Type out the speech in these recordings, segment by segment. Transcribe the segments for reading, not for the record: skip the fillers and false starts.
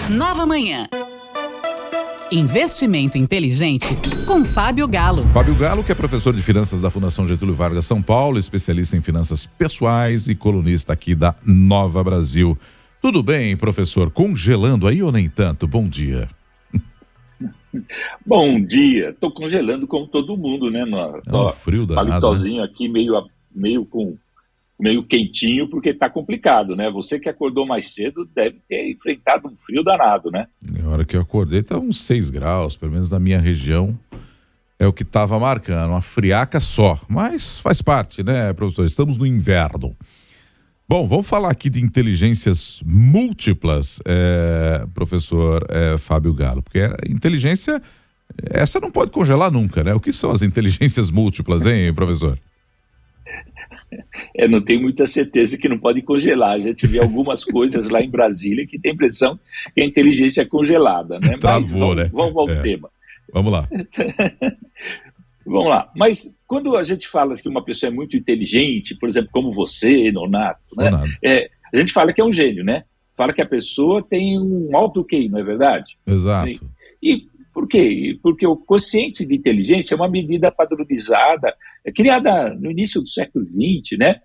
Nova Manhã. Investimento inteligente com Fábio Galo. Fábio Galo, que é professor de finanças da Fundação Getúlio Vargas São Paulo, especialista em finanças pessoais e colunista aqui da Nova Brasil. Tudo bem, professor? Congelando aí ou nem tanto? Bom dia. Bom dia. Tô congelando como todo mundo, né? Um frio danado, palitozinho, né? Aqui meio quentinho, porque tá complicado, né? Você que acordou mais cedo deve ter enfrentado um frio danado, né? Na hora que eu acordei, tá uns 6 graus, pelo menos na minha região. É o que estava marcando, uma friaca só. Mas faz parte, né, professor? Estamos no inverno. Bom, vamos falar aqui de inteligências múltiplas, professor Fábio Galo, porque a inteligência, essa não pode congelar nunca, né? O que são as inteligências múltiplas, hein, professor? Não tenho muita certeza que não pode congelar. Já tive algumas coisas lá em Brasília que tem a impressão que a inteligência é congelada, né? Travou, mas vamos ao tema. Vamos lá. Vamos lá. Mas quando a gente fala que uma pessoa é muito inteligente, por exemplo, como você, Nonato, né? A gente fala que é um gênio, né? Fala que a pessoa tem um alto QI, não é verdade? Exato. E por quê? Porque o quociente de inteligência é uma medida padronizada, criada no início do século XX, né?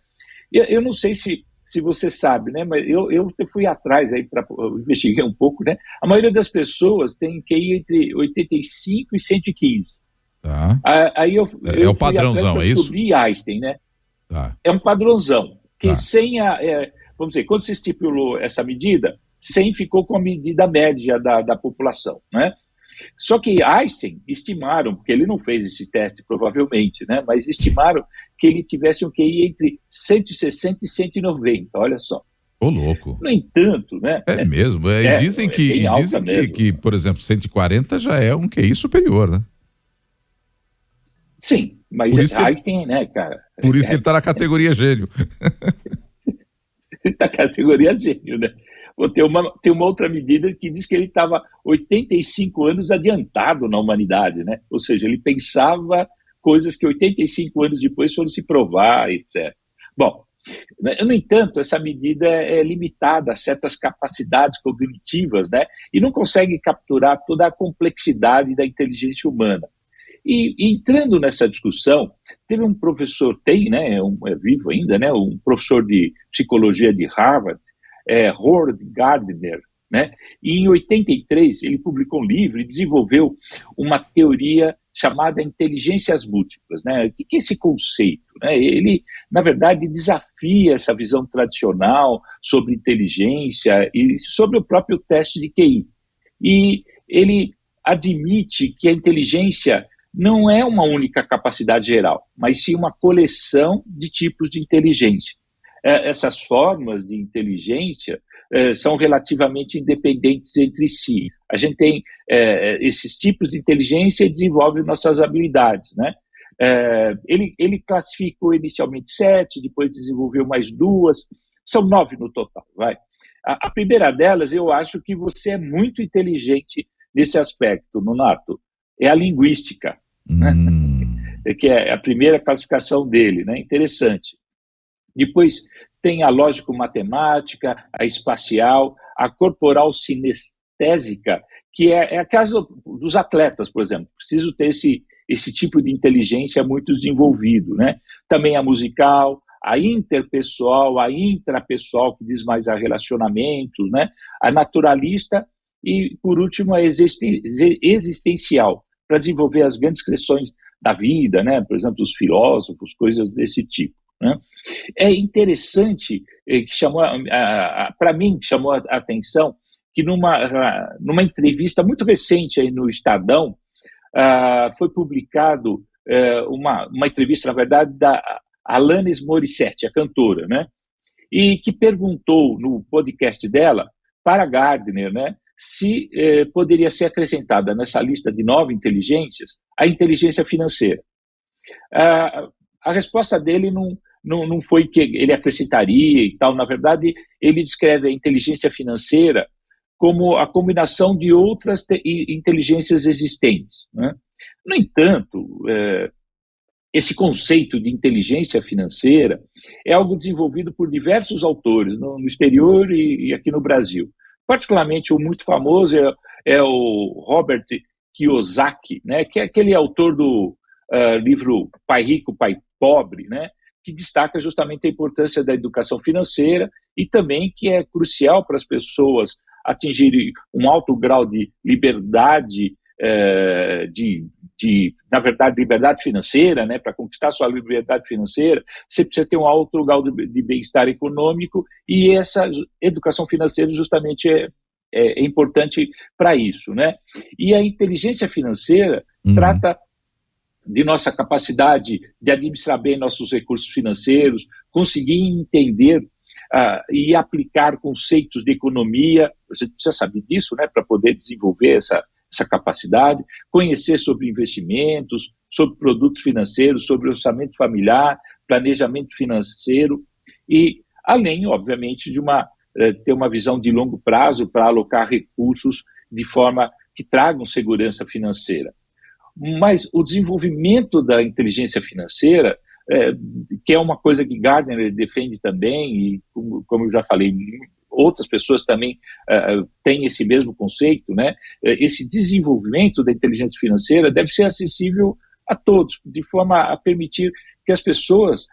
Eu não sei se você sabe, né? Mas eu fui atrás aí para investigar um pouco, né? A maioria das pessoas tem QI entre 85 e 115. Tá. Aí eu é o padrãozão, é isso? Descobri Einstein, né? Tá. É um padrãozão. Que Tá. sem vamos dizer, quando se estipulou essa medida, 100 ficou com a medida média da população, né? Só que Einstein estimaram, porque ele não fez esse teste provavelmente, né? Mas estimaram que ele tivesse um QI entre 160 e 190, olha só. Ô, louco. No entanto, né? É mesmo. Dizem que, por exemplo, 140 já é um QI superior, né? Sim, mas Einstein, né, cara? Por isso que ele está na categoria gênio. Ele está na categoria gênio, né? Tem uma outra medida que diz que ele estava 85 anos adiantado na humanidade, né? Ou seja, ele pensava coisas que 85 anos depois foram se provar, etc. Bom, no entanto, essa medida é limitada a certas capacidades cognitivas, né? E não consegue capturar toda a complexidade da inteligência humana. E entrando nessa discussão, teve um professor, é vivo ainda, né? Um professor de psicologia de Harvard, Howard Gardner, né? E em 83 ele publicou um livro e desenvolveu uma teoria chamada inteligências múltiplas, né? O que é esse conceito, né? Ele, na verdade, desafia essa visão tradicional sobre inteligência e sobre o próprio teste de QI. E ele admite que a inteligência não é uma única capacidade geral, mas sim uma coleção de tipos de inteligência. Essas formas de inteligência são relativamente independentes entre si. A gente tem esses tipos de inteligência e desenvolve nossas habilidades, né? Ele classificou inicialmente 7, depois desenvolveu mais 2, são 9 no total, vai. A primeira delas, eu acho que você é muito inteligente nesse aspecto, Nonato, é a linguística, né? Que é a primeira classificação dele, né? Interessante. Depois tem a lógico-matemática, a espacial, a corporal sinestésica, que é a casa dos atletas, por exemplo. Preciso ter esse tipo de inteligência muito desenvolvido, né? Também a musical, a interpessoal, a intrapessoal, que diz mais a relacionamentos, né? A naturalista e, por último, a existencial, para desenvolver as grandes questões da vida, né? Por exemplo, os filósofos, coisas desse tipo, né? É interessante, que chamou para mim, chamou a atenção, que numa entrevista muito recente aí no Estadão, foi publicado uma entrevista, na verdade, da Alanis Morissette, a cantora, né? E que perguntou no podcast dela para Gardner, né, se poderia ser acrescentada nessa lista de 9 inteligências a inteligência financeira. A resposta dele não foi que ele acrescentaria e tal. Na verdade, ele descreve a inteligência financeira como a combinação de outras inteligências existentes, né? No entanto, esse conceito de inteligência financeira é algo desenvolvido por diversos autores no exterior e aqui no Brasil. Particularmente o muito famoso é o Robert Kiyosaki, né, que é aquele autor do livro Pai Rico, Pai Pobre, né, que destaca justamente a importância da educação financeira e também que é crucial para as pessoas atingirem um alto grau de liberdade, na verdade, liberdade financeira, né? Para conquistar sua liberdade financeira, você precisa ter um alto grau de bem-estar econômico, e essa educação financeira justamente é importante para isso, né? E a inteligência financeira trata de nossa capacidade de administrar bem nossos recursos financeiros, conseguir entender e aplicar conceitos de economia. Você precisa saber disso, né, para poder desenvolver essa capacidade, conhecer sobre investimentos, sobre produtos financeiros, sobre orçamento familiar, planejamento financeiro, e além, obviamente, de ter uma visão de longo prazo para alocar recursos de forma que tragam segurança financeira. Mas o desenvolvimento da inteligência financeira, que é uma coisa que Gardner defende também, e como eu já falei, outras pessoas também têm esse mesmo conceito, né? Esse desenvolvimento da inteligência financeira deve ser acessível a todos, de forma a permitir que as pessoas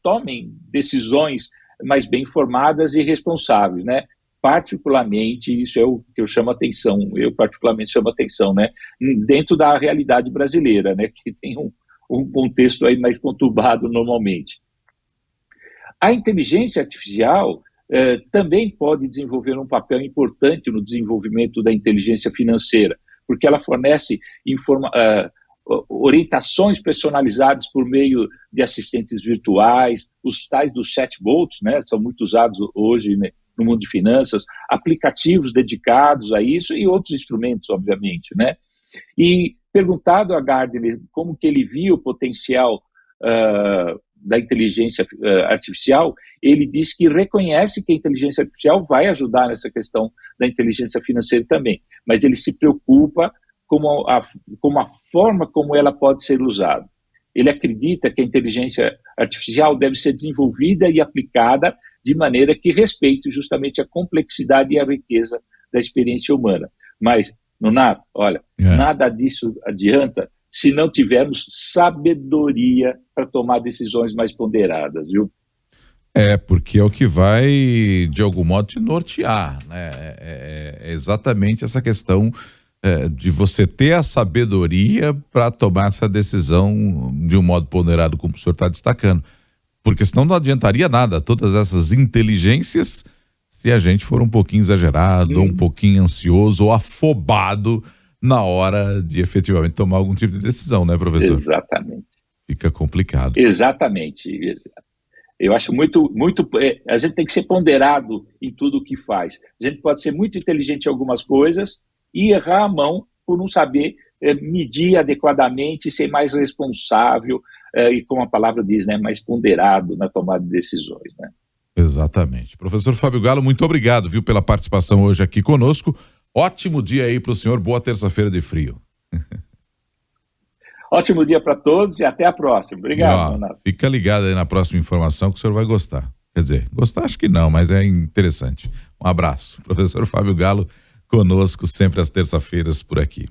tomem decisões mais bem informadas e responsáveis, né? Particularmente, isso é o que eu chamo atenção, né? Dentro da realidade brasileira, né? Que tem um contexto aí mais conturbado normalmente. A inteligência artificial também pode desenvolver um papel importante no desenvolvimento da inteligência financeira, porque ela fornece orientações personalizadas por meio de assistentes virtuais, os tais dos chatbots, né, são muito usados hoje, né, no mundo de finanças, aplicativos dedicados a isso e outros instrumentos, obviamente, né? E perguntado a Gardner como que ele via o potencial da inteligência artificial, ele diz que reconhece que a inteligência artificial vai ajudar nessa questão da inteligência financeira também, mas ele se preocupa com a forma como ela pode ser usada. Ele acredita que a inteligência artificial deve ser desenvolvida e aplicada de maneira que respeite justamente a complexidade e a riqueza da experiência humana. Mas, Nonato, olha, nada disso adianta se não tivermos sabedoria para tomar decisões mais ponderadas, viu? Porque é o que vai, de algum modo, te nortear, né? É exatamente essa questão de você ter a sabedoria para tomar essa decisão de um modo ponderado, como o senhor está destacando. Porque senão não adiantaria nada todas essas inteligências se a gente for um pouquinho exagerado, ou um pouquinho ansioso ou afobado na hora de efetivamente tomar algum tipo de decisão, né, professor? Exatamente. Fica complicado. Exatamente. Eu acho muito, a gente tem que ser ponderado em tudo o que faz. A gente pode ser muito inteligente em algumas coisas e errar a mão por não saber medir adequadamente, ser mais responsável e, como a palavra diz, né, mais ponderado na tomada de decisões, né? Exatamente. Professor Fábio Galo, muito obrigado, viu, pela participação hoje aqui conosco. Ótimo dia aí para o senhor, boa terça-feira de frio. Ótimo dia para todos e até a próxima. Obrigado, Renato. Fica ligado aí na próxima informação que o senhor vai gostar. Quer dizer, gostar acho que não, mas é interessante. Um abraço. Professor Fábio Galo conosco sempre às terça-feiras por aqui.